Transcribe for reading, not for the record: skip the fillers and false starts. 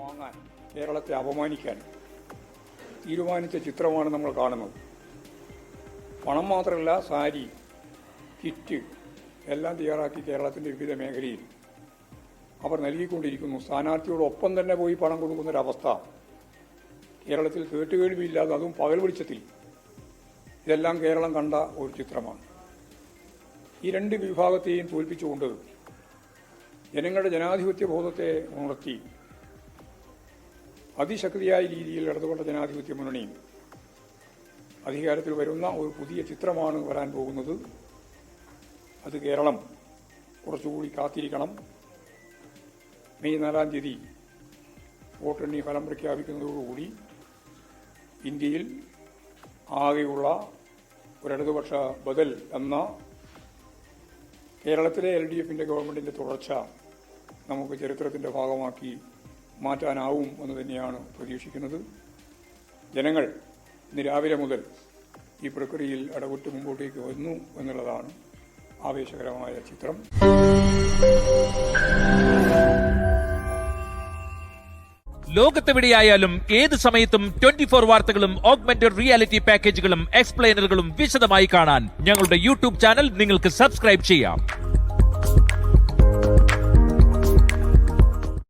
വാങ്ങാൻ, കേരളത്തെ അപമാനിക്കാൻ തീരുമാനിച്ച ചിത്രമാണ് നമ്മൾ കാണുന്നത്. പണം മാത്രമല്ല, സാരി, കിറ്റ് എല്ലാം തയ്യാറാക്കി കേരളത്തിൻ്റെ വിവിധ മേഖലയിൽ അവർ നൽകിക്കൊണ്ടിരിക്കുന്നു. സ്ഥാനാർത്ഥിയോടൊപ്പം തന്നെ പോയി പണം കൊടുക്കുന്നൊരവസ്ഥ കേരളത്തിൽ കേട്ടുകേൾവിയില്ലാതെ, അതും പകൽ വെളിച്ചത്തിൽ. ഇതെല്ലാം കേരളം കണ്ട ഒരു ചിത്രമാണ്. ഈ രണ്ട് വിഭാഗത്തെയും തോൽപ്പിച്ചുകൊണ്ട് ജനങ്ങളുടെ ജനാധിപത്യ ബോധത്തെ ഉണർത്തി അതിശക്തിയായ രീതിയിൽ ഇടതുകൊണ്ട ജനാധിപത്യ മുന്നണിയും അധികാരത്തിൽ വരുന്ന ഒരു പുതിയ ചിത്രമാണ് വരാൻ പോകുന്നത്. അത് കേരളം കുറച്ചുകൂടി കാത്തിരിക്കണം. മെയ് 4-ാം തീയതി വോട്ടെണ്ണി ഫലം പ്രഖ്യാപിക്കുന്നതോടുകൂടി ഇന്ത്യയിൽ ആകെയുള്ള ഒരിടതുപക്ഷ ബദൽ എന്ന കേരളത്തിലെ LDFന്റെ ഗവൺമെന്റിന്റെ തുടർച്ച നമുക്ക് ചരിത്രത്തിന്റെ ഭാഗമാക്കി മാറ്റാനാവും എന്ന് തന്നെയാണ് പ്രതീക്ഷിക്കുന്നത്. ജനങ്ങൾ ഇന്ന് രാവിലെ മുതൽ ഈ പ്രക്രിയയിൽ ഇടപെട്ട് മുമ്പോട്ടേക്ക് വന്നു എന്നുള്ളതാണ് ആവേശകരമായ ചിത്രം. ലോകത്തെവിടെയായാലും ഏത് സമയത്തും 24 വാർത്തകളും ഓഗ്മെന്റഡ് റിയാലിറ്റി പാക്കേജുകളും എക്സ്പ്ലെയിനറുകളും വിശദമായി കാണാൻ ഞങ്ങളുടെ യൂട്യൂബ് ചാനൽ നിങ്ങൾക്ക് സബ്സ്ക്രൈബ് ചെയ്യാം.